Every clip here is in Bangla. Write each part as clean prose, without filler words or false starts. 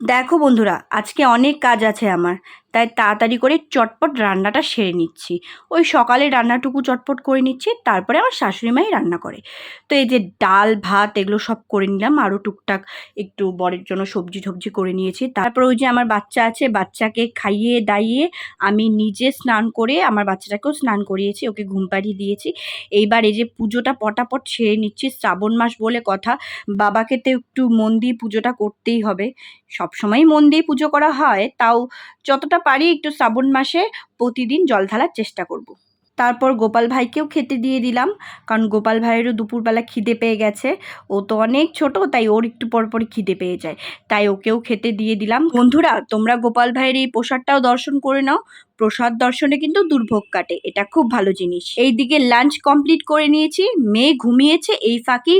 দেখো বন্ধুরা, আজকে অনেক কাজ আছে আমার, তাই তাড়াতাড়ি করে চটপট রান্নাটা সেরে নিচ্ছি। ওই সকালে রান্নাটুকু চটপট করে নিচ্ছি, তারপরে আমার শাশুড়ি মাই রান্না করে। তো এই যে ডাল ভাত এগুলো সব করে নিলাম, আরও টুকটাক একটু বরের জন্য সবজি টবজি করে নিয়েছি। তারপর ওই যে আমার বাচ্চা আছে, বাচ্চাকে খাইয়ে দাইয়ে আমি নিজে স্নান করে আমার বাচ্চাটাকেও স্নান করিয়েছি, ওকে ঘুম পাড়িয়ে দিয়েছি। এইবার এই যে পুজোটা পটাপট সেরে নিচ্ছি, শ্রাবণ মাস বলে কথা, বাবাকে তো একটু মন দিয়ে পুজোটা করতেই হবে। সবসময়ই মন দিয়ে পুজো করা হয়, তাও যতটা পারি একটু শ্রাবণ মাসে প্রতিদিন জল ঢালার চেষ্টা করব। তারপর গোপাল ভাইকেও খেতে দিয়ে দিলাম, কারণ গোপাল ভাইয়েরও দুপুরবেলা খিদে পেয়ে গেছে। ও তো অনেক ছোট, তাই ওর একটু পরপরই খিদে পেয়ে যায়, তাই ওকেও খেতে দিয়ে দিলাম। বন্ধুরা, তোমরা গোপাল ভাইয়ের এই প্রসাদটাও দর্শন করে নাও। প্রসাদ দর্শনে কিন্তু দুর্ভোগ কাটে, এটা খুব ভালো জিনিস। এইদিকে লাঞ্চ কমপ্লিট করে নিয়েছি, মেয়ে ঘুমিয়েছে, এই ফাঁকি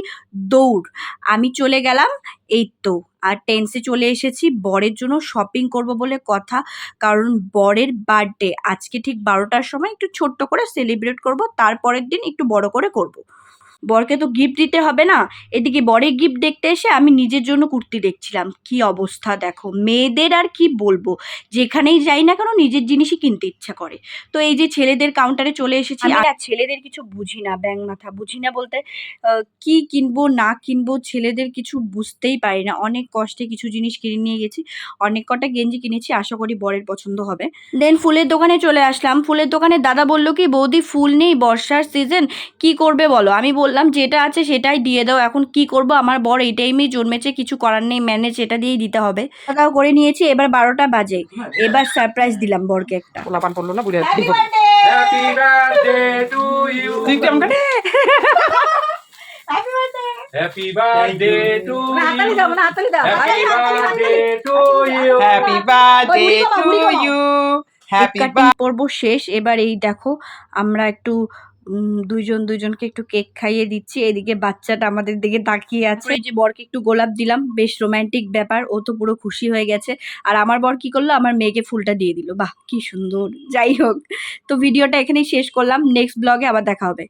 দৌড় আমি চলে গেলাম। এই তো আর টেন্সে চলে এসেছি বরের জন্য শপিং করব বলে কথা, কারণ বরের বার্থডে আজকে ঠিক 12টার সময় একটু ছোট্ট করে সেলিব্রেট করব, তারপরের দিন একটু বড় করে করব। বরকে তো গিফট দিতে হবে না। এদিকে বরের গিফট দেখতে এসে আমি নিজের জন্য কুর্তি দেখছিলাম। কি অবস্থা দেখো, মেয়েদের আর কি বলবো, যেখানেই যাই না কেন নিজের জিনিসই কিনতে ইচ্ছা করে। তো এই যে ছেলেদের কাউন্টারে চলে এসেছি। আমি না ছেলেদের কিছু বুঝি না, ব্যাং মাথা বুঝি না বলতে কি কিনবো না কিনবো ছেলেদের কিছু বুঝতেই পারি না। অনেক কষ্টে কিছু জিনিস কিনে নিয়ে গেছি, অনেক কটা গেঞ্জি কিনেছি, আশা করি বরের পছন্দ হবে। দেন ফুলের দোকানে চলে আসলাম। ফুলের দোকানে দাদা বললো কি, বৌদি ফুল নেই, বর্ষার সিজন, কি করবে বলো? আমি বললাম যেটা আছে সেটাই দিয়ে দাও, এখন কি করব, আমার বর এই টাইমেই জন্মেছে, কিছু করার নেই, ম্যানেজ এটা দিয়েই দিতে হবে। দাদাও করে নিয়েছি, এবার 12টা বাজে, এবার সারপ্রাইজ দিলাম বরকে একটা। পোলাপান পড়লো না বুড়ি Happy birthday to you. Happy birthday. Happy birthday to হাততালি দাও, মানে হাততালি দাও। Happy birthday to you. Happy birthday বুড়ি বাবা, টু বুড়ি বাবা। ইউ। কেক হ্যাপি কাটিং পর্ব শেষ। এবার এই দেখো আমরা একটু দুইজনকে একটু কেক খাইয়ে দিচ্ছি। এদিকে বাচ্চাটা আমাদের দিকে তাকিয়ে আছে। এই যে বরকে একটু গোলাপ দিলাম, বেশ রোমান্টিক ব্যাপার, ও তো পুরো খুশি হয়ে গেছে। আর আমার বর কি করলো, আমার মেয়েকে ফুলটা দিয়ে দিল, বাহ কি সুন্দর। যাই হোক, তো ভিডিওটা এখানেই শেষ করলাম, নেক্সট ব্লগে আবার দেখা হবে।